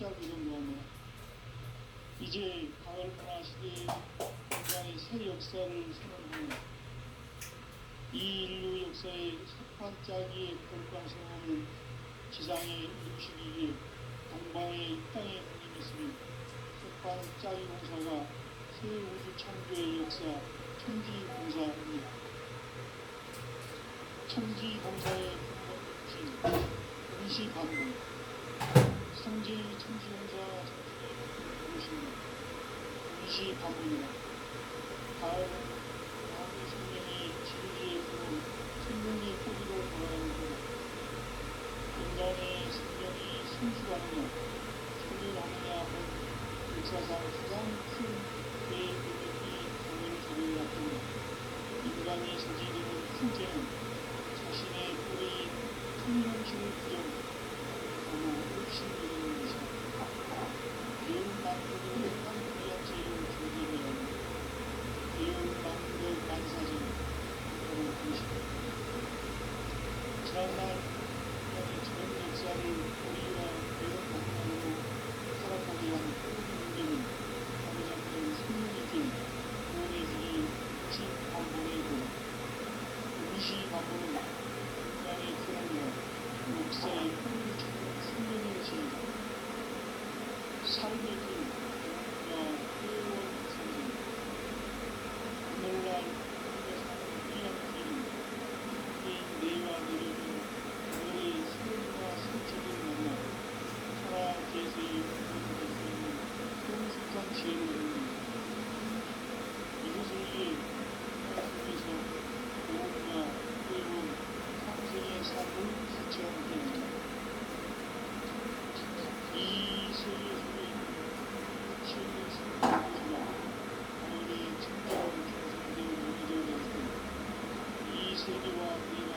활짝 일어나며 이제 가을 문화 시대의 인간의 새 역사를 선언하며 이 인류 역사의 첫 반짝이의 걸방성함을 지상에 이루시기 위해 동방의 이 땅에 군림했으니 첫 반짝이 공사가 새 우주 창조의 역사 천지공사입니다. 천지공사의 근본신 임시반복 성질 천지공사 무엇입니다. 임시반복이다. 가을은 마음의 생명이 진리의 구름 생명의 뿌리로 돌아가는 것 인간의 생명이 성숙하느냐 소멸하느냐 하는 역사상 가장 큰 대의력이 강을 자료해왔습니다. 인간이 저지르는 큰 죄는 자신의 뿌리인 생명신을 부정하고 흡신되는 것이다. 배운 만국을 한국이한 죄를 존재해야 하고 배운 만국의 만사죄는 바로 그것이다. 지난날 인간의 전 역사를 우리가 배운 만국으로 살아가게 한 모든 문제는 가장 큰 생명의 길 구원의 길이 임시반복의 길 임시반복은 인간의 기능과 역사의 뿌리를 찾는 생명의 시이다. 삶의 길, 영혼과 회원 생존 오늘날 우리가 사는 귀한 길은 개인 내와 내려진 너의 삶과 성체를 만나 살아 계세의 구원될 수 있는 성숙한 지혜를 얻는 이것을 위해 인간 속에서 보험과 회원, 상생의 삶을 실천해야 합니다. 이 세계 속에 최근 생명과 가을의 청결한 경상대로 연결되어 있고 이 세계와 내가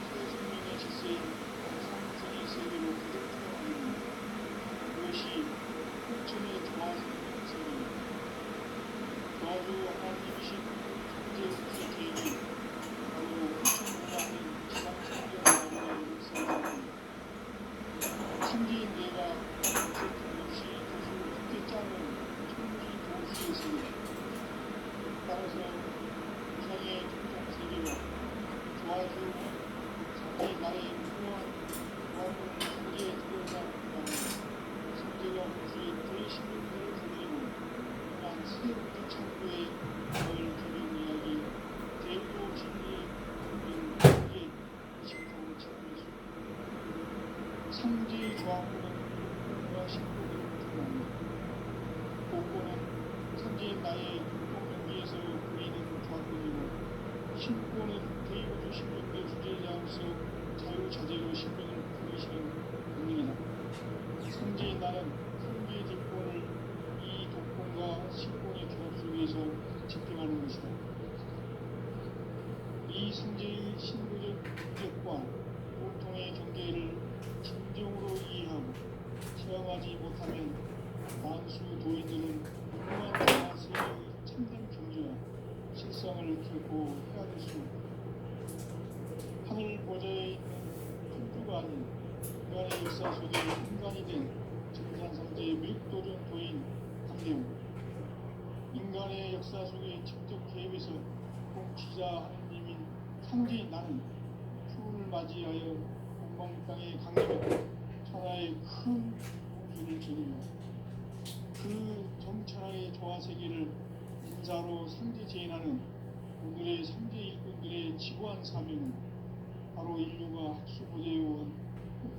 새 생명의 질서인 상생의 세계로 가득 태어나는 그것이 옥천의 조화생명 세계입니다. 조화주 하나님이신 창조의 계획이 바로 옥천문화인 지상성경 역사입니다. 천지인 내가 어쨌든 없이 도시를 굳게 짜는 천지 도시의 세계 따라서 우상의 종종세계와 조화주는 상대 나의 무모한 조화문을 성계에 들여다보면 성계가 우주의 대신분들을 거느리고 그러한 새 우주 창조의 가을 개명 이야기 대도 진리의 모든 세계 의식적으로 찾고 있습니다. 상지 조항부는 복권과 신고를 구분합니다. 복권은 선지인 나의 공동경기에서 보이는 조항들이고 신고는 대우주 신분의 주제자로서 자유자재로 신분을 부리시는 권능이다. 선지인 나는 선지의 뒷권을 이 독권과 신권의 결합 속에서 집행하는 것이다. 이 선지의 신부적 인격과 보통의 경계를 진정으로 이해하고 체험하지 못하면 만수 도인들은 무모한 자세의 참된 경지와 실상을 결코 헤아릴 수 없다. 하늘 보좌에 있는 천주가 아닌 인간의 역사 속에 인간이 된 정산성제의 밀도전 도인 강대우 인간의 역사 속에 직접 개입해서 통치자 하느님인 상지 나는 추운을 맞이하여 동방 땅에 강림했고 천하의 큰 우주를 지니며 그 정천하의 조화세계를 인사로 상지재인하는 오늘의 상지 일꾼들의 지구한 사명은 바로 인류가 학수보재해온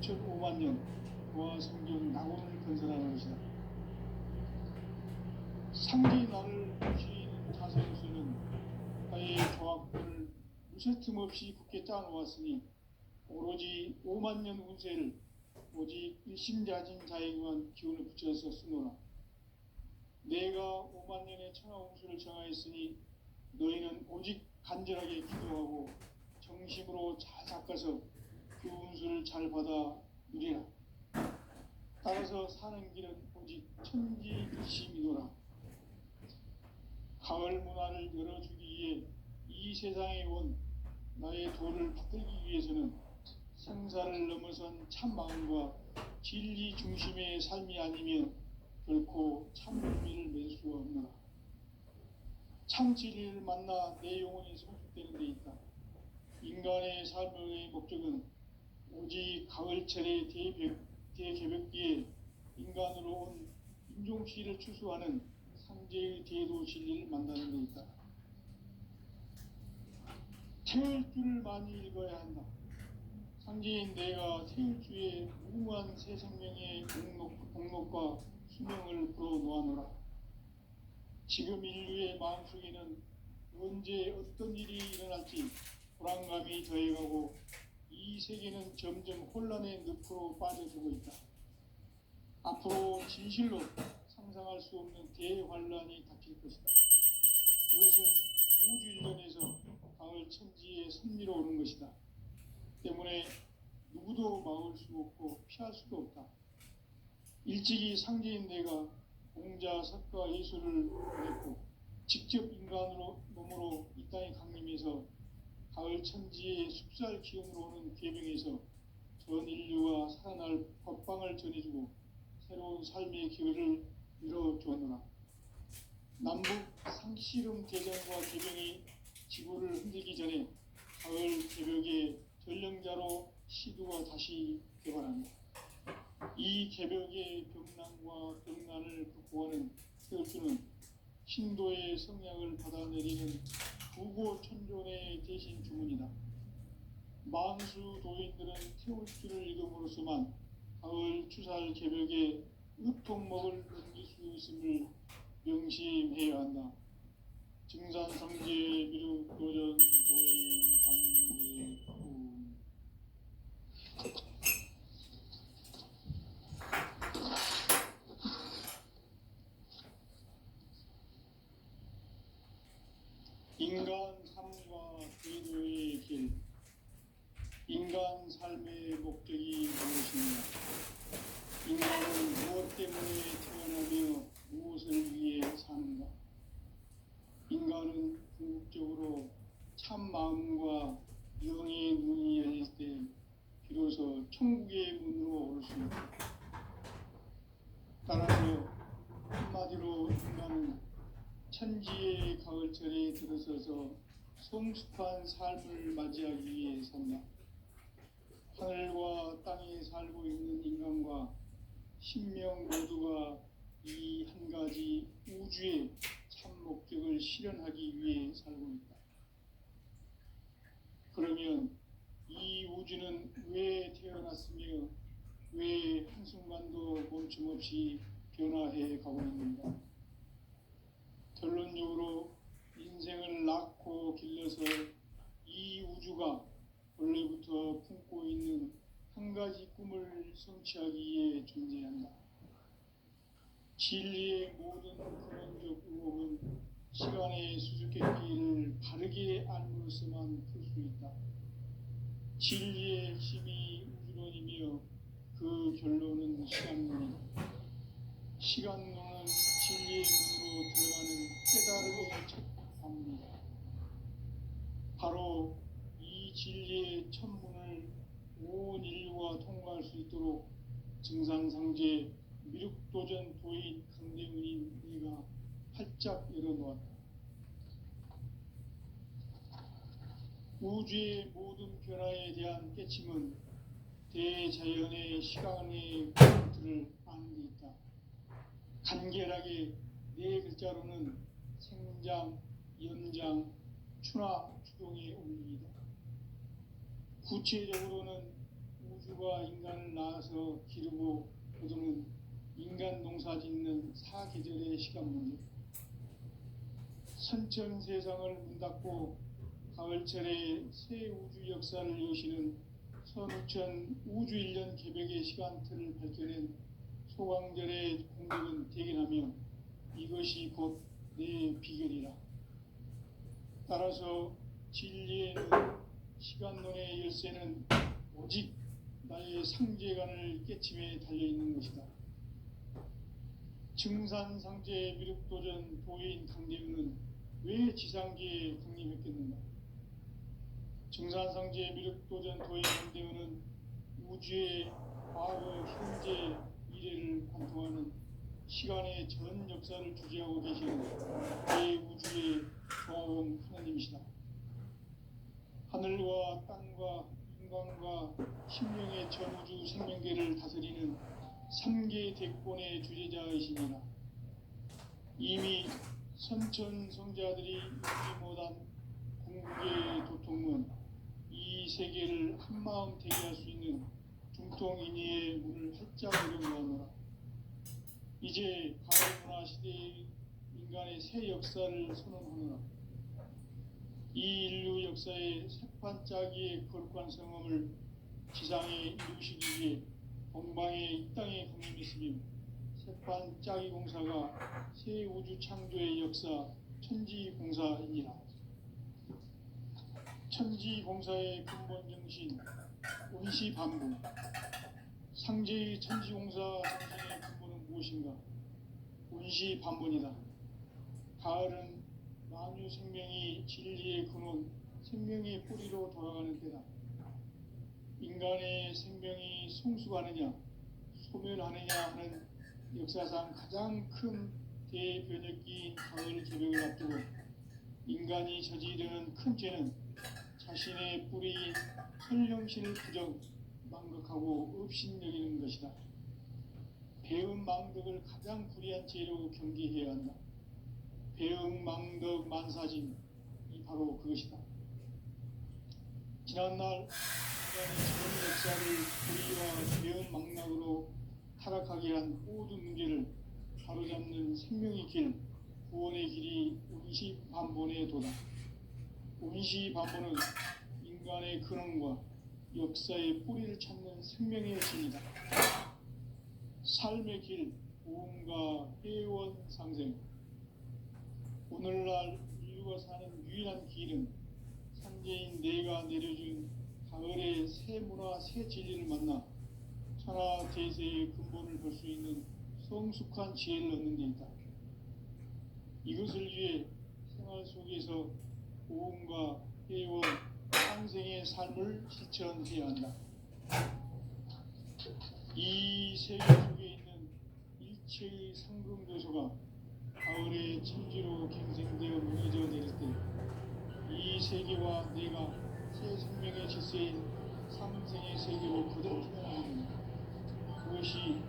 6,500만 년 조화성경 낙원을 건설하는 것이다. 상지 나를 모시는 자세로서는 나의 조합권을 무쇠틈 없이 굳게 짜놓았으니 오로지 5만 년 운세를 오직 일심자진 자에게만 기운을 붙여서 쓰노라. 내가 5만 년의 천하 운수를 정하였으니 너희는 오직 간절하게 기도하고 정심으로 잘 닦아서 그 운수를 잘 받아 누리라. 따라서 사는 길은 오직 천지일심이노라. 가을 문화를 열어주기 위해 이 세상에 온 나의 도를 받들기 위해서는 생사를 넘어선 참 마음과 진리 중심의 삶이 아니면 결코 참 의미를 낼 수가 없노라. 참 진리를 만나 내 영혼이 성숙되는 데 있다. 인간의 삶의 목적은 오직 가을철의 대개벽기에 인간으로 온 인종시를 추수하는 상제의 대도 진리를 만나는 데 있다. 태울 줄을 많이 읽어야 한다. 상제인 내가 태울 주의 무궁한 새 생명의 공로과 수명을 불어놓아노라. 지금 인류의 마음속에는 언제 어떤 일이 일어날지 불안감이 더해가고 이 세계는 점점 혼란의 늪으로 빠져들고 있다. 앞으로 진실로 상상할 수 없는 대환란이 닥칠 것이다. 그것은 우주 일련에서 가을 천지의 섭리로 오는 것이다. 때문에 누구도 막을 수 없고 피할 수도 없다. 일찍이 상제인 내가 공자, 석가, 예술을 보냈고 직접 인간으로 몸으로 이 땅에 강림해서 가을 천지의 숲살 기운으로 오는 계명에서 전 인류와 살아날 법방을 전해주고 새로운 삶의 기회를 이뤄주었노라. 남북 상씨름 대전과 개병이 지구를 흔들기 전에 가을 개벽의 전령자로 시두가 다시 개발한다. 이 개벽의 병난과 병난을 극복하는 태울주는 신도의 성약을 받아내리는 부고천존의 대신 주문이다. 만수 도인들은 태울주를 읽음으로써만 가을 추살 개벽에 으통먹을 넘길 수 있음을 명심해야 한다. 증산상제 미륵도전 도인 강제구. 인간 삶과 제도의 길. 인간 삶의 목적이 무엇입니까? 인간은 무엇 때문에 태어나며 무엇을 위해 사는가? 인간은 궁극적으로 참 마음과 영의 문이 열릴 때 비로소 천국의 문으로 오를 수 있다. 따라서 한마디로 인간은 천지의 가을철에 들어서서 성숙한 삶을 맞이하기 위해 산다. 하늘과 땅에 살고 있는 인간과 신명 모두가 이 한 가지 우주의 참 목적을 실현하기 위해 살고 있다. 그러면 이 우주는 왜 태어났으며 왜 한순간도 멈춤없이 변화해 가고 있는가? 결론적으로 인생을 낳고 길러서 이 우주가 원래부터 품고 있는 한 가지 꿈을 성취하기 위해 존재한다. 진리의 모든 근원적 의혹은 시간의 수수께끼를 바르게 알므로서만 풀 수 있다. 진리의 핵심이 우주론이며 그 결론은 시간론이다. 시간론은 진리의 문으로 들어가는 깨달음의 첫 관문이다. 바로 이 진리의 천문을 온 인류가 통과할 수 있도록 증산상제 미륵도전 도인 강대문인 네가 활짝 열어놓았다. 우주의 모든 변화에 대한 깨침은 대자연의 시간의 포인트를 아는 데 있다. 간결하게 네 글자로는 생장, 연장, 추나 추동의 원리이다. 구체적으로는 우주가 인간을 낳아서 기르고 거두는 인간 농사 짓는 사계절의 시간 문제. 선천 세상을 문 닫고 가을철에 새 우주 역사를 여시는 선우천 우주 1년 개벽의 시간틀을 밝혀낸 소강절의 공덕은 대견하며 이것이 곧 내 비결이라. 따라서 진리의 시간론의 열쇠는 오직 나의 상제관을 깨침에 달려있는 것이다. 증산상제 미륵도전 도인 강대우는 왜 지상계에 강림했겠는가? 증산상제 미륵도전 도인 강대우는 우주의 과거, 현재, 미래를 관통하는 시간의 전 역사를 주재하고 계시는 대우주의 종합원 하나님이시다. 하늘과 땅과 인간과 신명의 전우주 생명계를 다스리는 3개 대권의 주재자이시니라. 이미 선천성자들이 이루지 못한 궁극의 도통은 이 세계를 한마음 되게 할 수 있는 중통인의의 문을 활짝 열어놓았노라. 이제 가을문화 시대의 인간의 새 역사를 선언하노라. 이 인류 역사의 새판짜기의 거룩한 성험을 지상에 이루시기 위해 동방의 이 땅에 강림했으며 새판짜기 공사가 새 우주 창조의 역사 천지공사이니라. 천지공사의 근본 정신 원시반복. 상제의 천지공사 정신의 근본은 무엇인가? 원시반복이다. 가을은 만유 생명이 진리의 근원, 생명의 뿌리로 돌아가는 때다. 인간의 생명이 성숙하느냐, 소멸하느냐 하는 역사상 가장 큰 대변혁기인 가을 개벽을 앞두고 인간이 저지르는 큰 죄는 자신의 뿌리인 혈령신을 부정, 망극하고 업신여기는 것이다. 배은 망덕을 가장 불의한 죄로 경계해야 한다. 배응 망덕 만사짐이 바로 그것이다. 지난날 인간의 전 역사를 불의와 배응 망락으로 타락하게 한 모든 문제를 바로잡는 생명의 길, 구원의 길이 운시반본의 도다. 운시반본은 인간의 근원과 역사의 뿌리를 찾는 생명의 길이다. 삶의 길, 보험과 회원 상생. 오늘날 인류가 사는 유일한 길은 삼재인 내가 내려준 가을의 새 문화, 새 진리를 만나 천하 대세의 근본을 볼 수 있는 성숙한 지혜를 얻는 데 있다. 이것을 위해 생활 속에서 보험과 회원, 상생의 삶을 실천해야 한다. 이 세계 속에 있는 일체의 상금교소가 가을의 천지로 갱생되어 무너져 내릴 때 이 세계와 내가 새 생명의 질서인 상생의 세계로 거듭 태어나게 됩니다. 그것이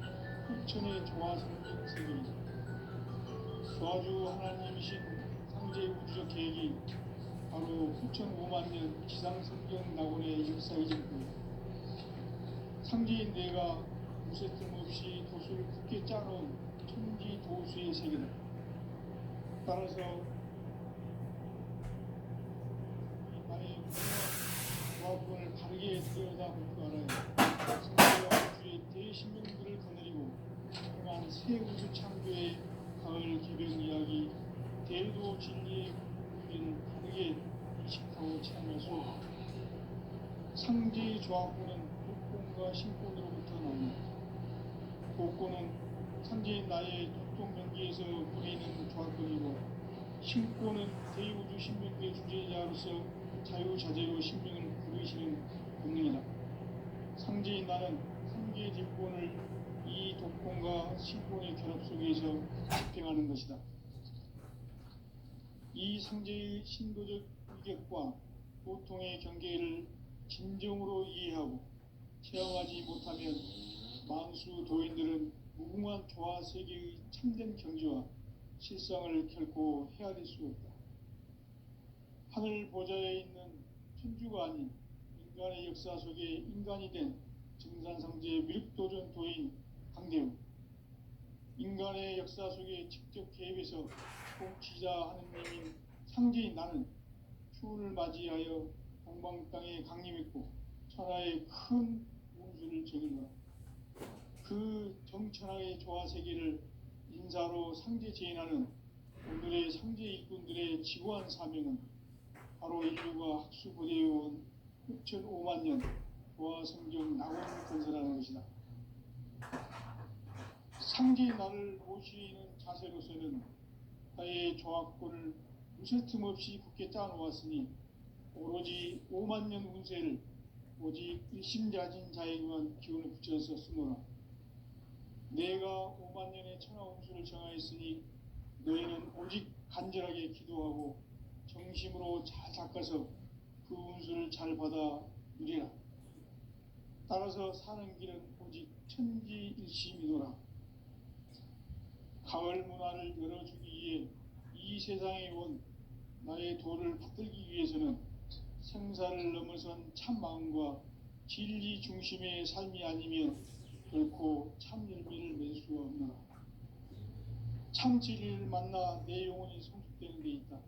흑천의 조화성경 세계입니다. 조화주 하나님이신 상제 우주적 계획이 바로 9,5만 년 지상성경 낙원의 역사의 전부입니다. 상제인 내가 무쇠뜸 없이 도수를 굳게 짜놓은 천지 도수의 세계다. 따라서 나의 조합권을 바르게 들여다볼 줄 알아야 성경과 우주의 대신명들을 거느리고 행한 새 우주 창조의 가을 개벽 이야기, 대도 진리의 의미를 바르게 인식하고 체험할 수 없다. 상제의 조합권은 복권과 신권으로부터 나옵니다. 복권은 상제인 나의 독동명기에서 부리는 조합권이고, 신권은 대우주 신명계 주제자로서 자유자재로 신명을 부르시는 본능이다. 상제인 나는 3개의 뒷권을 이 독권과 신권의 결합 속에서 집행하는 것이다. 이 상제의 신도적 위격과 보통의 경계를 진정으로 이해하고 체험하지 못하면 만수 도인들은 무궁한 조화 세계의 참된 경지와 실상을 결코 헤아릴 수 없다. 하늘 보좌에 있는 천주가 아닌 인간의 역사 속에 인간이 된 증산상제 밀도전 도인 강대우, 인간의 역사 속에 직접 개입해서 통치자 하느님인 상제인 나는 추운을 맞이하여 동방 땅에 강림했고 천하의 큰 운수를 적인노라. 그 정천하의 조화 세계를 인사로 상제 제인하는 오늘의 상제 일꾼들의 지구한 사명은 바로 인류가 학수고대해온 6,5만 년 조화 성경 낙원 건설하는 것이다. 상제의 나를 모시는 자세로서는 나의 조합권을 무쇠 틈 없이 굳게 짜놓았으니 오로지 5만 년 운세를 오직 일심자진 자에게만 기운을 붙여서 쓰노라. 내가 5만 년의 천하운수를 정하였으니 너희는 오직 간절하게 기도하고 정심으로 잘 닦아서 그 운수를 잘 받아 누리라. 따라서 사는 길은 오직 천지일심이노라. 가을 문화를 열어주기 위해 이 세상에 온 나의 도를 받들기 위해서는 생사를 넘어선 참 마음과 진리 중심의 삶이 아니면 결코 참 열매를 맺을 수가 없노라. 참 진리를 만나 내 영혼이 성숙되는 데 있다.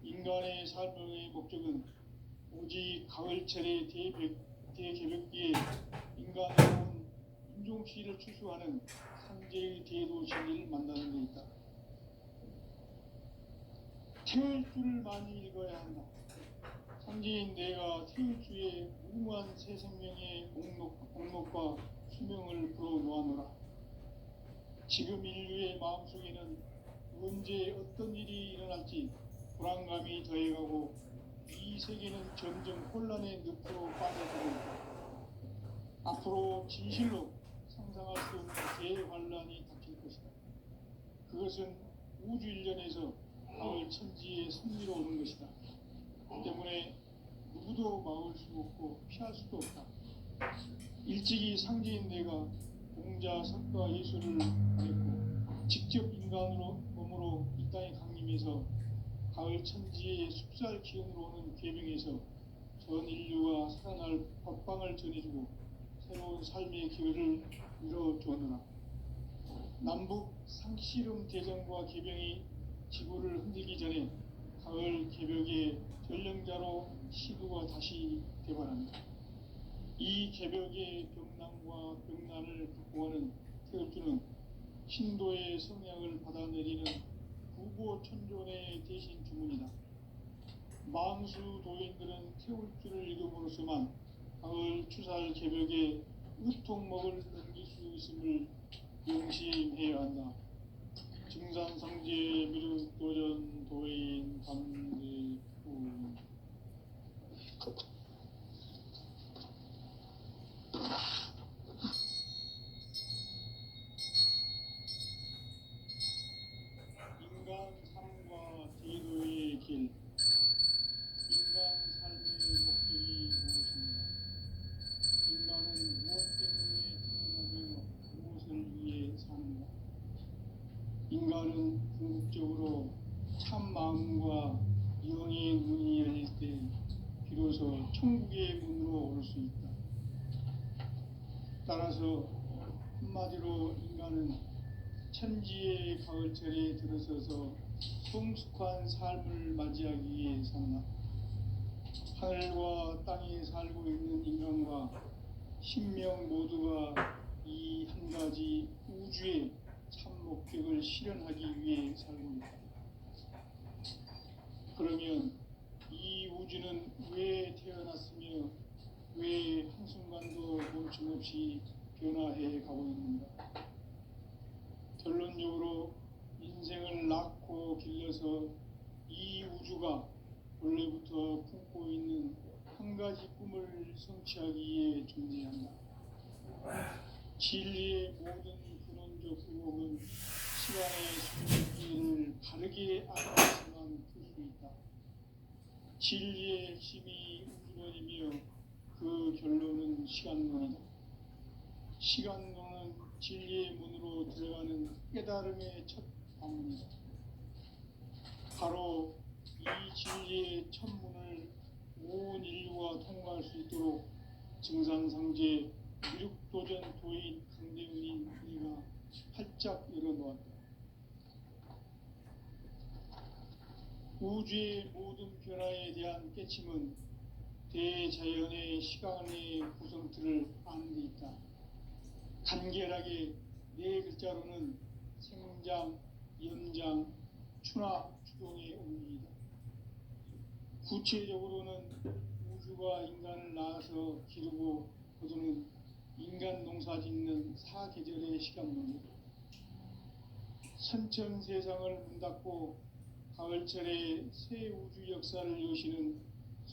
인간의 삶의 목적은 오직 가을철의 대개벽기에 인간의 온 인종시를 추수하는 상제의 대도 진리를 만나는 데 있다. 태일주를 많이 읽어야 한다. 상제인 내가 태일주의 무궁한 새 생명의 목록과 수명을 불어놓아노라. 지금 인류의 마음속에는 언제 어떤 일이 일어날지 불안감이 더해가고 이 세계는 점점 혼란의 늪으로 빠져들고 있다. 앞으로 진실로 상상할 수 없는 대환란이 닥칠 것이다. 그것은 우주 일련에서 가을 천지의 승리로 오는 것이다. 때문에 누구도 막을 수 없고 피할 수도 없다. 일찍이 상제인 내가 공자, 석가, 예수를 보냈고 직접 인간으로 몸으로 이 땅에 강림해서 가을 천지의 숲살 기운으로 오는 계명에서 전 인류가 살아날 법방을 전해주고 새로운 삶의 기회를 이뤄주었노라. 남북 상씨름 대전과 계병이 지구를 흔들기 전에 가을 개벽의 전령자로 시구가 다시 되발합니다. 이 개벽의 병난과 병난을 극복하는 태울주는 신도의 성향을 받아내리는 구보천존의 대신 주문이다. 만수 도인들은 태울주를 읽음으로써만 가을 추살 개벽의 의통목을 넘길 수 있음을 명심해야 한다. 증산상제 미륵도전 도인 감대구. 인간 삶과 제도의 길. 인간 삶의 목적이 무엇인가? 인간은 무엇 때문에 태어나며 무엇을 위해 사는가? 인간은 궁극적으로 참 마음과 영의 문이 열릴 때 비로소 천국의 문으로 올 수 있다. 따라서 한마디로 인간은 천지의 가을철에 들어서서 성숙한 삶을 맞이하기 위해 산다. 하늘과 땅에 살고 있는 인간과 신명 모두가 이 한 가지 우주의 참 목적을 실현하기 위해 살고 있다. 그러면 이 우주는 왜 태어났으며 왜 한순간도 멈춤없이 변화해 가고 있는가? 결론적으로 인생을 낳고 길러서 이 우주가 원래부터 품고 있는 한 가지 꿈을 성취하기 위해 존재한다. 진리의 모든 근원적 의혹은 시간의 순리를 바르게 알아야만 풀 수 있다. 진리의 핵심이 우주론이며 그 결론은 시간론이다. 시간론은 진리의 문으로 들어가는 깨달음의 첫 방문이다. 바로 이 진리의 첫 문을 온 인류가 통과할 수 있도록 증산상제 미륵도전 도인 강대훈인 이가 활짝 열어놓았다. 우주의 모든 변화에 대한 깨침은 대자연의 시간의 구성틀을 아는 데 있다. 간결하게 네 글자로는 생장, 연장, 추나 추동의 원리이다. 구체적으로는 우주가 인간을 낳아서 기르고 거두는 인간 농사 짓는 사계절의 시간론이다. 선천 세상을 문 닫고 가을철에 새 우주 역사를 여시는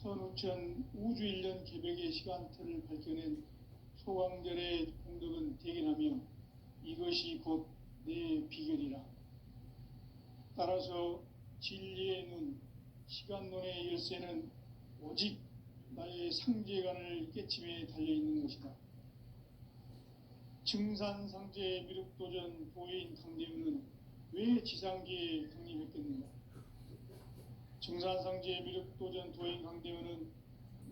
선우천 우주일년 개벽의 시간틀을 밝혀낸 소강절의 공덕은 대견하며 이것이 곧 내 비결이라. 따라서 진리의 눈, 시간론의 열쇠는 오직 나의 상제관을 깨침에 달려있는 것이다. 증산상제 미륵도전 도인 강대우는 왜 지상계에 강림했겠는가? 증산상제 미륵도전 도인 강대우는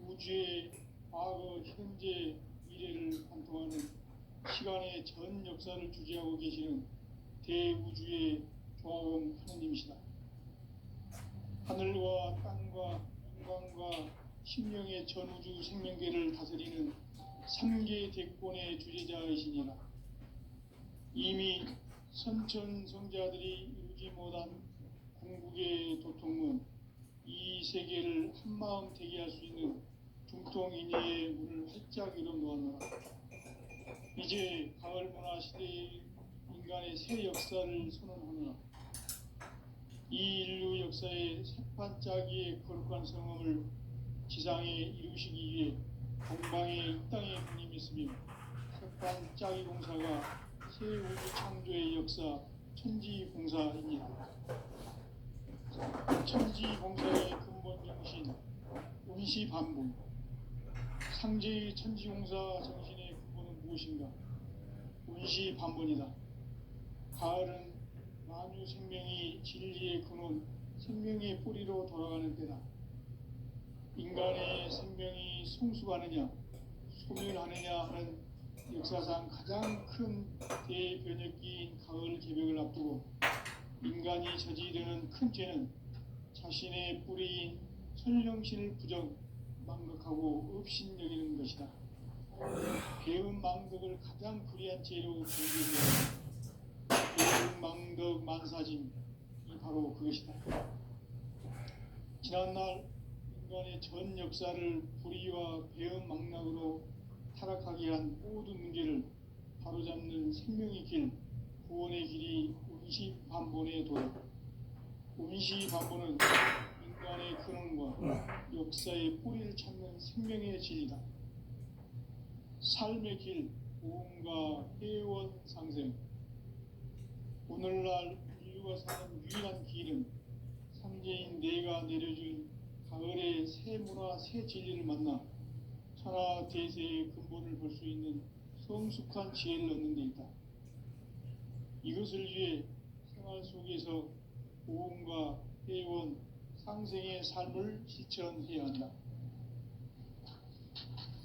우주의 과거, 현재, 미래를 관통하는 시간의 전 역사를 주재하고 계시는 대우주의 조화범 하느님이시다. 하늘과 땅과 인간과 심령의 전우주 생명계를 다스리는 3계 대권의 주제자이시니라. 이미 선천성자들이 이루지 못한 궁극의 도통문, 이 세계를 한마음 되게 할 수 있는 중통인의의 문을 활짝 열어놓았노라. 이제 가을 문화 시대의 인간의 새 역사를 선언하노라. 이 인류 역사의 새판짜기의 거룩한 성음을 지상에 이루시기 위해 동방의 이 땅에 군림했으며 새판짜기 공사가 새 우주 창조의 역사 천지공사입니다. 천지공사의 근본 정신 운시반복, 상제의 천지공사 정신의 근본은 무엇인가? 운시반복이다. 가을은 만유 생명이 진리의 근원, 생명의 뿌리로 돌아가는 때다. 인간의 생명이 성숙하느냐, 소멸하느냐 하는 역사상 가장 큰 대변혁기인 가을 개벽을 앞두고 인간이 저지르는 큰 죄는 자신의 뿌리인 설령신을 망각하고 업신여기는 것이다. 배은 망덕을 가장 불의한 죄로 경계되어 배은 망덕 만사짐이 바로 그것이다. 지난날 인간의 전 역사를 불의와 배은 망락으로 타락하게 한 모든 문제를 바로잡는 생명의 길, 구원의 길이 운시반본의 도다. 운시반본은 인간의 근원과 역사의 뿌리를 찾는 생명의 진리다. 삶의 길, 보험과 회원 상생. 오늘날 인류가 사는 유일한 길은 상제인 내가 내려준 가을의 새 문화, 새 진리를 만나 천하 대세의 근본을 볼 수 있는 성숙한 지혜를 얻는 데 있다. 이것을 위해 생활 속에서 보험과 회원, 상생의 삶을 실천해야 한다.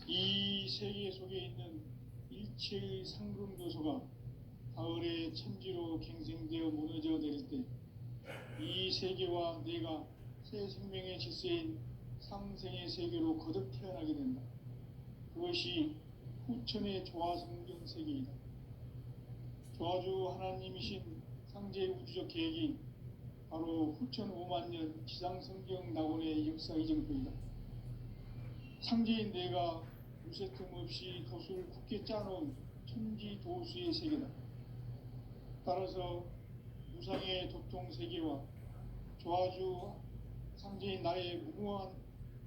이 세계 속에 있는 일체의 상금교소가 가을의 천지로 갱생되어 무너져 내릴 때 이 세계와 내가 새 생명의 질서인 상생의 세계로 거듭 태어나게 된다. 그것이 후천의 조화성경 세계이다. 조화주 하나님이신 상제 우주적 계획이 바로 후천 5만년 지상성경 낙원의 역사 이정표이다. 상제인 내가 무쇠 틈 없이 도수를 굳게 짜놓은 천지도수의 세계다. 따라서 무상의 도통 세계와 조화주 상제인 나의 무궁한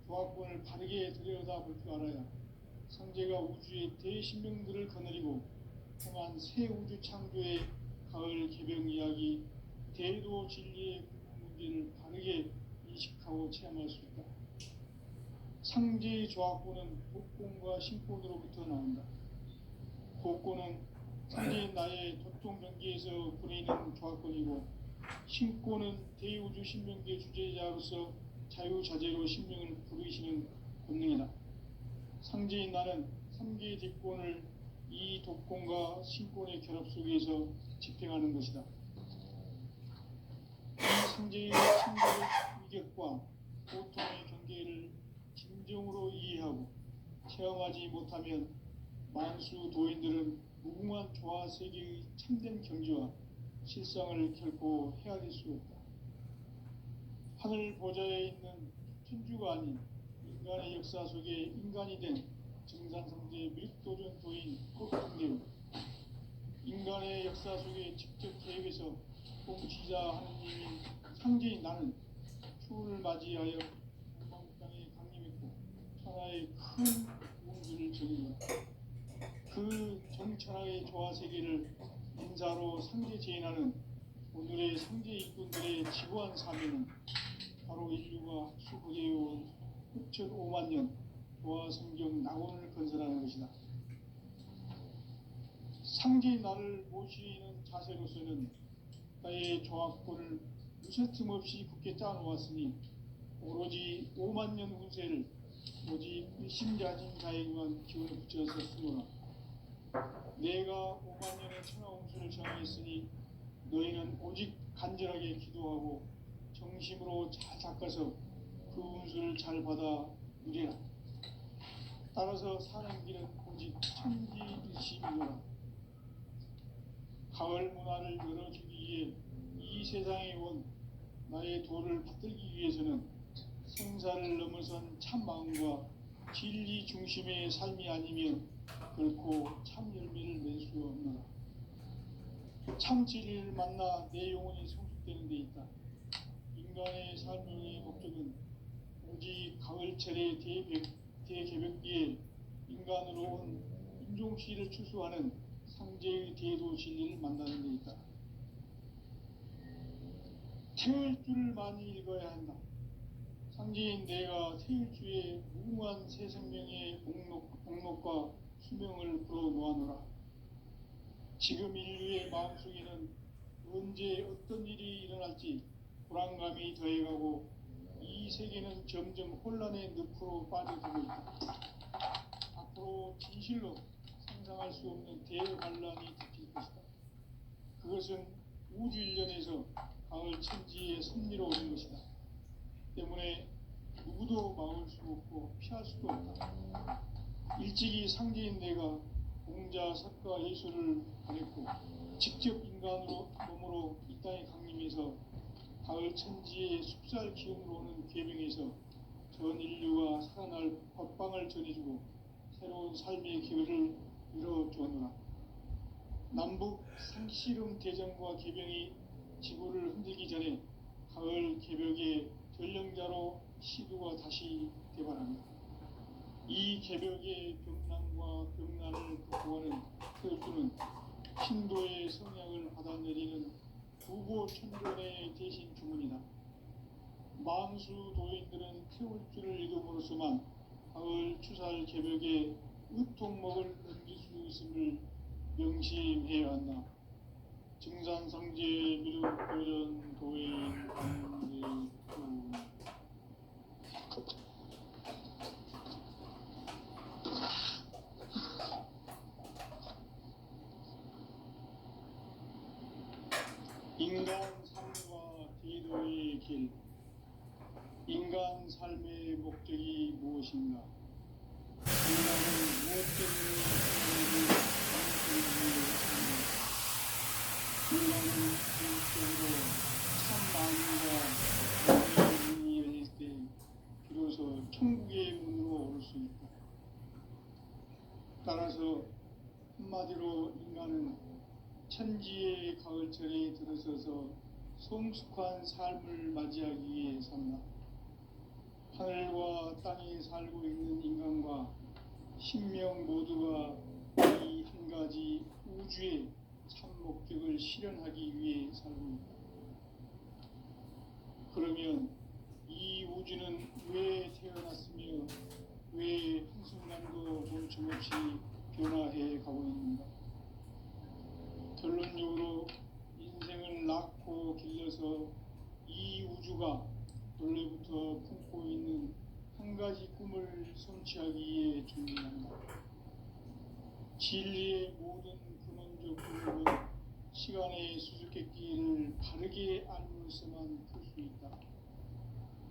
조화권을 바르게 들여다볼 줄 알아야 상제가 우주의 대신명들을 거느리고 통한 새 우주 창조의 가을 개벽 이야기, 대도 진리의 문제를 바르게 인식하고 체험할 수 있다. 상제의 조화권은 복권과 신권으로부터 나온다. 복권은 상제인 나의 도통 경계에서 부리는 조화권이고, 신권은 대우주 신명계 주제자로서 자유자재로 신명을 부르시는 본능이다. 상제인 나는 3개 뒷권을 이 독권과 신권의 결합 속에서 집행하는 것이다. 이 상제의 창조적 위격과 고통의 경계를 진정으로 이해하고 체험하지 못하면 만수 도인들은 무궁한 조화 세계의 참된 경지와 실상을 결코 헤아릴 수 없다. 하늘 보좌에 있는 천주가 아닌 인간의 역사 속에 인간이 된 증산성제 밀도전 도인 kok동대우, 인간의 역사 속에 직접 개입해서 통치자 하느님인 상제인 나는 추운을 맞이하여 동방 땅에 강림했고 하나의 큰 우주를 정의하고 그 정천하의 조화 세계를 인자로 상제 재현하는 오늘의 상제 일꾼들의 지구한 사명은 바로 인류가 학수고대해온 6,5만 년 조화 성경 낙원을 건설하는 것이다. 상제의 나를 모시는 자세로서는 나의 조합권을 무쇠틈 없이 굳게 짜놓았으니 오로지 5만 년 후세를 오직 일심자진 자에게만 기운을 붙여서 쓰노라. 내가 5만 년의 천하홍수를 정하였으니 너희는 오직 간절하게 기도하고 정심으로 잘 닦아서 그 운수를 잘 받아 누리라. 따라서 사는 길은 오직 천지일심이노라. 가을 문화를 열어주기 위해 이 세상에 온 나의 도를 받들기 위해서는 생사를 넘어선 참 마음과 진리 중심의 삶이 아니면 결코 참 열매를 낼 수 없노라. 참 진리를 만나 내 영혼이 성숙되는 데 있다. 인간의 삶의 목적은 오직 가을철의 대개벽기에 인간으로 온 인종시를 추수하는 상제의 대도 진리를 만나는 데 있다. 태일주를 많이 읽어야 한다. 상제인 내가 태일주의 무궁한 새 생명의 목록과 수명을 불어놓아노라. 지금 인류의 마음속에는 언제 어떤 일이 일어날지 불안감이 더해가고 이 세계는 점점 혼란의 늪으로 빠져들고 있다. 앞으로 진실로 상상할 수 없는 대환란이 닥칠 것이다. 그것은 우주 일련에서 가을 천지의 섭리로 오는 것이다. 때문에 누구도 막을 수 없고 피할 수도 없다. 일찍이 상제인 내가 공자, 석가, 예수를 보냈고 직접 인간으로 몸으로 이 땅에 강림해서 가을 천지의 숲살 기운으로 오는 계명에서 전 인류가 살아날 법방을 전해주고 새로운 삶의 기회를 이뤄주었노라. 남북 상씨름 대전과 개병이 지구를 흔들기 전에 가을 개벽의 전령자로 시두가 다시 개발합니다. 이 개벽의 병난과 병난을 극복하는 태우주는 신도의 성향을 받아내리는 부보 천존의 대신 주문이다. 만수 도인들은 태울주를 읽음으로써만 가을 추살 개벽의 의통목을 넘길 수 있음을 명심해야 한다. 증산상제 미륵도전 도인 강제구 인간 삶과 제도의 길. 인간 삶의 목적이 무엇인가? 인간은 무엇 때문에 인간은 궁극적으로 참 마음과 영의 문이 열릴 때 비로소 천국의 문으로 오를 수 있다. 따라서 한마디로 인간은 천지의 가을철에 들어서서 성숙한 삶을 맞이하기 위해 산다. 하늘과 땅에 살고 있는 인간과 신명 모두가 이 한 가지 우주의 참 목적을 실현하기 위해 살고 있다. 그러면 이 우주는 왜 태어났으며 왜 한순간도 멈춤없이 변화해 가고 있는가? 결론적으로 인생을 낳고 길러서 이 우주가 원래부터 품고 있는 한 가지 꿈을 성취하기 위해 준비한다. 진리의 모든 근원적 근원은 시간의 수수께끼를 바르게 알므로서만 풀 수 있다.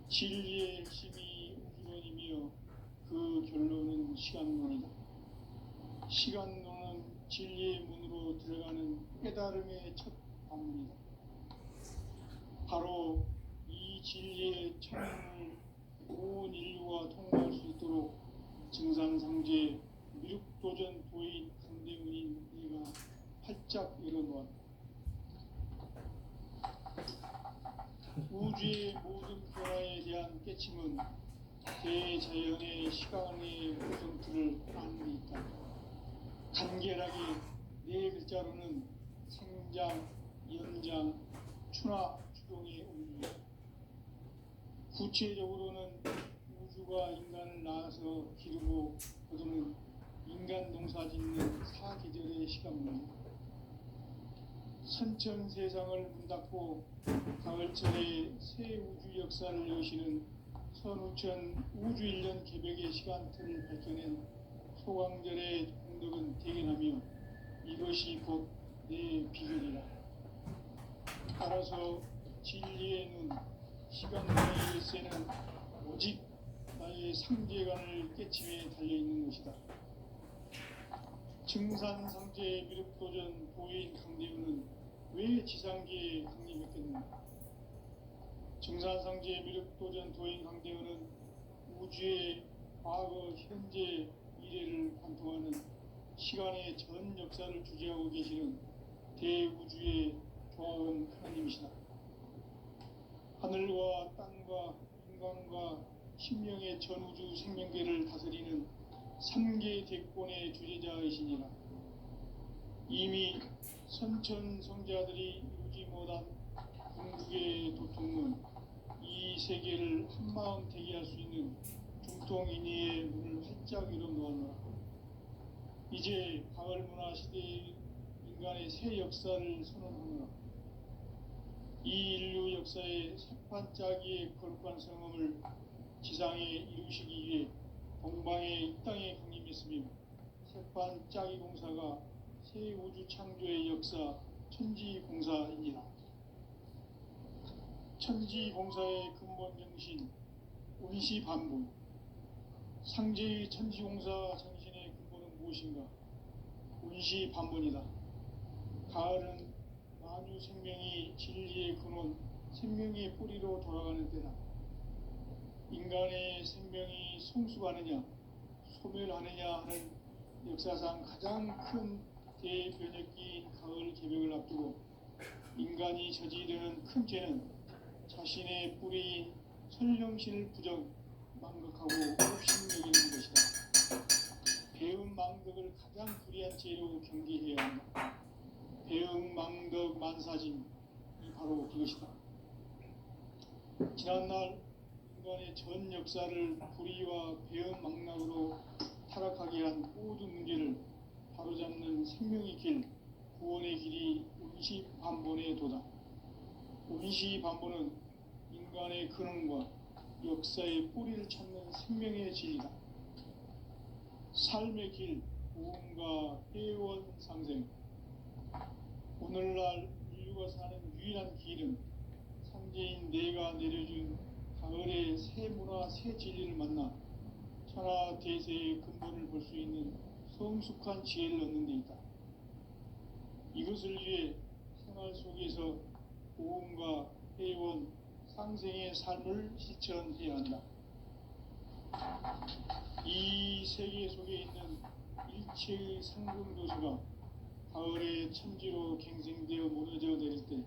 진리의 핵심이 우주론이며 그 결론은 시간론이다. 시간론은 진리의 문으로 들어가는 깨달음의 첫 방문이다. 바로 이 진리의 천문을 온 인류가 통과할 수 있도록 증산상제 미륵도전 도인 강대문인 네가 활짝 열어놓았다. 우주의 모든 변화에 대한 깨침은 대자연의 시간의 구성틀을 아는 데 있다. 간결하게 네 글자로는 생장, 연장, 추나 추동의 의미. 구체적으로는 우주가 인간을 낳아서 기르고 거두는 인간 농사 짓는 사계절의 시간입니다. 선천 세상을 문 닫고 가을철에 새 우주 역사를 여시는 선우천 우주일년 개벽의 시간틀을 밝혀낸 소강절의 공덕은 대견하며 이것이 곧 내 비결이라. 따라서 진리의 눈, 시간의 열쇠는 오직 나의 상제관을 깨침에 달려있는 것이다. 증산상제 미륵도전 도인 강대우는 왜 지상계에 강림했겠는가? 증산상제 미륵도전 도인 강대우는 우주의 과거, 현재, 미래를 관통하는 시간의 전 역사를 주재하고 계시는 대우주의 조화원 하나님이시다. 하늘과 땅과 인간과 신명의 전우주 생명계를 다스리는 3개 대권의 주제자이시니라. 이미 선천성자들이 이루지 못한 궁극의 도통은 이 세계를 한마음 되게 할 수 있는 중통인의의 문을 활짝 열어 놓았노라. 이제 가을 문화 시대의 인간의 새 역사를 선언하노라. 이 인류 역사의 새판짜기의 거룩한 성험을 지상에 이루시기 위해 동방의 이 땅에 강림했으며 새판짜기 공사가 새 우주 창조의 역사 천지공사입니다. 천지공사의 근본 정신 운시반분. 상제의 천지공사 정신의 근본은 무엇인가? 운시반분이다. 가을은 만유 생명이 진리의 근원, 생명의 뿌리로 돌아가는 때다. 인간의 생명이 성숙하느냐, 소멸하느냐 하는 역사상 가장 큰 대변혁기인 가을 개벽을 앞두고 인간이 저지르는 큰 죄는 자신의 뿌리인 설령신을 부정, 망극하고 없신여기는 것이다. 배음 망덕을 가장 불의한 죄로 경계해야 한다. 배음 망덕 만사짐이 바로 그것이다. 지난날 인간의 전 역사를 불의와 배음 망락으로 타락하게 한 모든 문제를 바로잡는 생명의 길, 구원의 길이 운시반본의 도다. 운시반본은 인간의 근원과 역사의 뿌리를 찾는 생명의 진리다. 삶의 길, 보험과 회원 상생. 오늘날 인류가 사는 유일한 길은 상제인 내가 내려준 가을의 새 문화, 새 진리를 만나 천하 대세의 근본을 볼 수 있는 성숙한 지혜를 얻는 데 있다. 이것을 위해 생활 속에서 보험과 회원, 상생의 삶을 실천해야 한다. 이 세계 속에 있는 일체의 상승도수가 가을의 천지로 갱생되어 무너져 내릴 때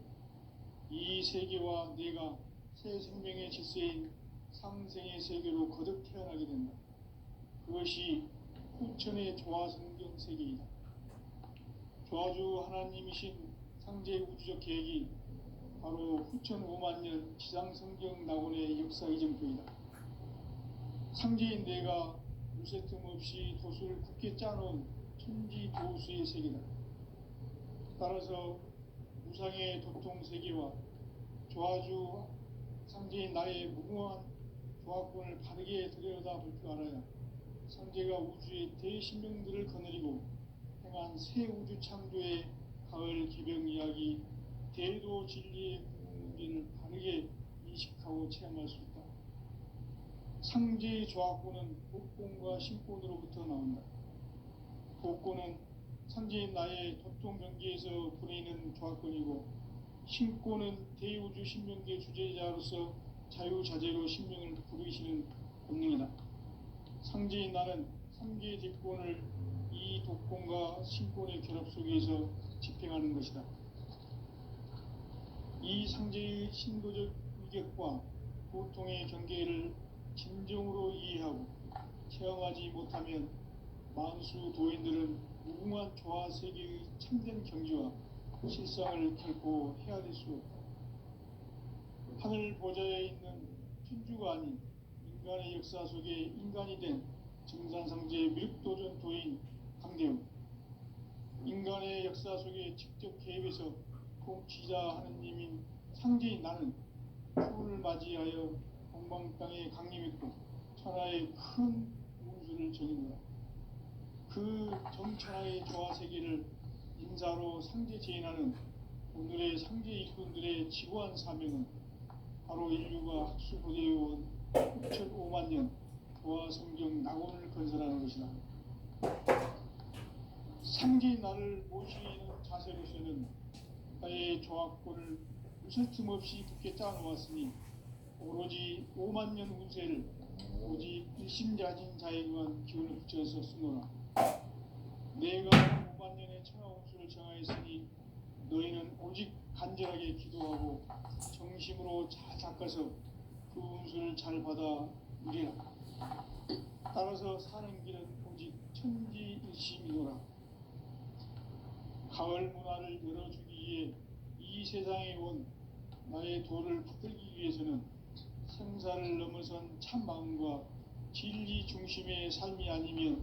이 세계와 내가 새 생명의 질서인 상생의 세계로 거듭 태어나게 된다. 그것이 후천의 조화성경 세계이다. 조화주 하나님이신 상제 우주적 계획이 바로 후천 5만년 지상성경 낙원의 역사 이전표이다. 상제인 내가 무쇠 틈 없이 도수를 굳게 짜놓은 천지 도수의 세계다. 따라서 무상의 도통 세계와 조화주 상제인 나의 무궁한 조화권을 바르게 들여다 볼 줄 알아야 상제가 우주의 대신명들을 거느리고 행한 새 우주 창조의 가을 기병 이야기, 대도 진리의 문제를 바르게 인식하고 체험할 수 있다. 상제의 조화권은 복권과 신권으로부터 나온다. 복권은 상제인 나의 도통 경계에서 부리는 조화권이고, 신권은 대우주 신명계 주제자로서 자유자재로 신명을 부르시는 본능이다. 상제인 나는 3개의 뒷권을 이 독권과 신권의 결합 속에서 집행하는 것이다. 이 상제의 신도적 위격과 보통의 경계를 진정으로 이해하고 체험하지 못하면 만수 도인들은 무궁한 조화 세계의 참된 경지와 실상을 결코 헤아릴 수 없다. 하늘 보좌에 있는 천주가 아닌 인간의 역사 속에 인간이 된 증산상제 미륵도전 도인 강대웅, 인간의 역사 속에 직접 개입해서 통치자 하느님인 상제인 나는 푸른을 맞이하여 동방 땅에 강림했고 천하의 큰 운수를 정의노라. 그 정천하의 조화 세계를 인사로 상제 제인하는 오늘의 상제 일꾼들의 지구한 사명은 바로 인류가 학수고대해온 6,5만 년 조화 성경 낙원을 건설하는 것이다. 상제인 나를 모시는 자세로서는 나의 조합권을 무슨 틈 없이 굳게 짜놓았으니 오로지 5만 년 운세를 오직 일심자진 자에게만 기운을 붙여서 쓰노라. 내가 5만 년의 천하 운수를 정하였으니 너희는 오직 간절하게 기도하고 정심으로 잘 닦아서 그 운수를 잘 받아 누리라. 따라서 사는 길은 오직 천지일심이노라. 가을 문화를 열어주기 위해 이 세상에 온 나의 도를 붙들기 위해서는 생사를 넘어선 참 마음과 진리 중심의 삶이 아니면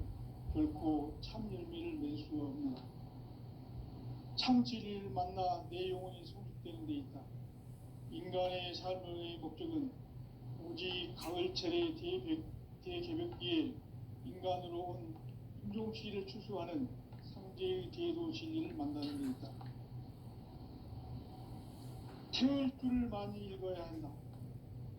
결코 참 열매를 맺을 수 없노라. 참 진리를 만나 내 영혼이 성숙되는 데 있다. 인간의 삶의 목적은 오직 가을철의 대개벽기에 인간으로 온 인종시를 추수하는 상제의 대도 진리를 만나는 데 있다. 태일주를 많이 읽어야 한다.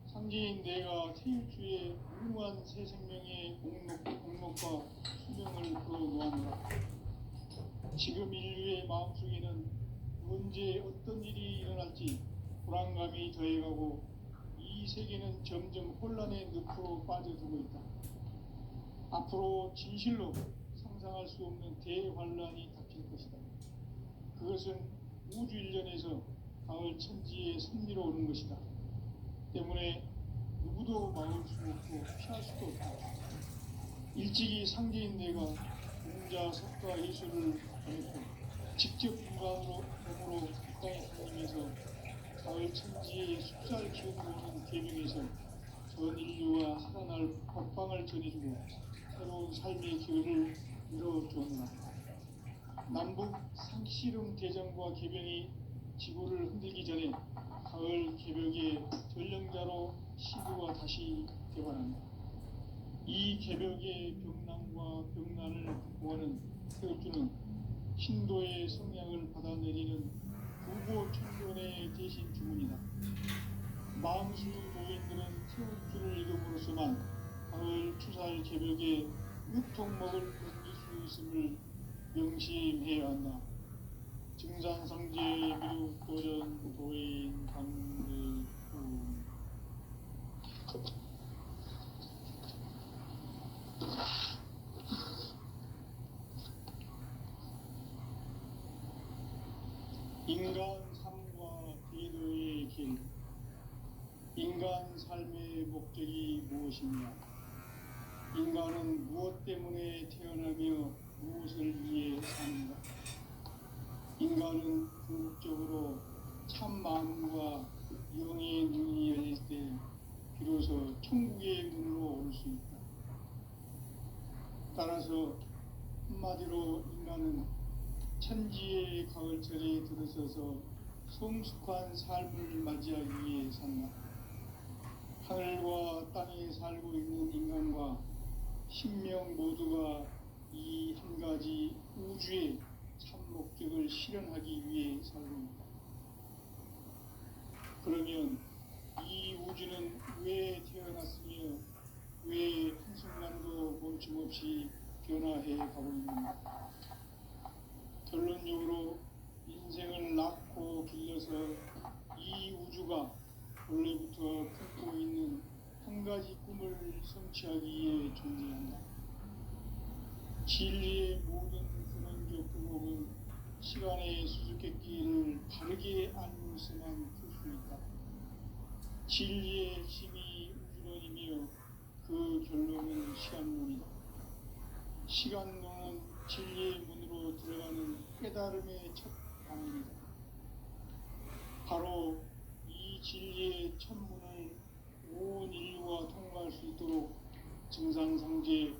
상제인 내가 태일주의 무궁한 새 생명의 공록과 수명을 풀어놓았노라. 지금 인류의 마음속에는 언제 어떤 일이 일어날지 불안감이 더해가고 이 세계는 점점 혼란의 늪으로 빠져들고 있다. 앞으로 진실로 상상할 수 없는 대환란이 닥칠 것이다. 그것은 우주 일련에서 가을 천지의 섭리로 오는 것이다. 때문에 누구도 막을 수 없고 피할 수도 없다. 일찍이 상제인 내가 공자 석가 예수를 전했고 직접 인간으로 몸으로 이 땅에 다니면서 가을 천지의 숫살 기운으로 오는 계명에서 전 인류와 살아날 법방을 전해주고 새로운 삶의 기회를 열어주었노라. 남북 상씨름 대전과 개병이 지구를 흔들기 전에 가을 개벽의 전령자로 시구가 다시 개발한다. 이 개벽의 병난과 병난을 극복하는 태극주는 신도의 성향을 받아내리는 부보 천존의 대신 주문이다. 만수 도인들은 태극주를 읽음으로써만 가을 추살 개벽의 육통목을 넘길 수 있음을 명심해야 한다. 증산상제 미륵도전 도인 강대웅. 인간 삶과 대도의 길. 인간 삶의 목적이 무엇이냐? 인간은 무엇 때문에 태어나며 무엇을 위해 사는가? 인간은 궁극적으로 참 마음과 영의 눈이 열릴 때 비로소 천국의 문으로 올 수 있다. 따라서 한마디로 인간은 천지의 가을철에 들어서서 성숙한 삶을 맞이하기 위해 산다. 하늘과 땅에 살고 있는 인간과 신명 모두가 이 한 가지 우주의 참 목적을 실현하기 위해 살고 있다. 그러면 이 우주는 왜 태어났으며 왜 한순간도 멈춤없이 변화해 가고 있는가? 결론적으로 인생을 낳고 길러서 이 우주가 원래부터 품고 있는 한 가지 꿈을 성취하기 위해 존재한다. 진리의 모든 근원적 의혹은 시간의 수수께끼를 바르게 알므로서만 풀 수 있다. 진리의 핵심이 우주론이며 그 결론은 시간론이다. 시간론은 진리의 문으로 들어가는 깨달음의 첫 방입니다. 바로 이 진리의 첫 문을 온 인류가 통과할 수 있도록 증상상제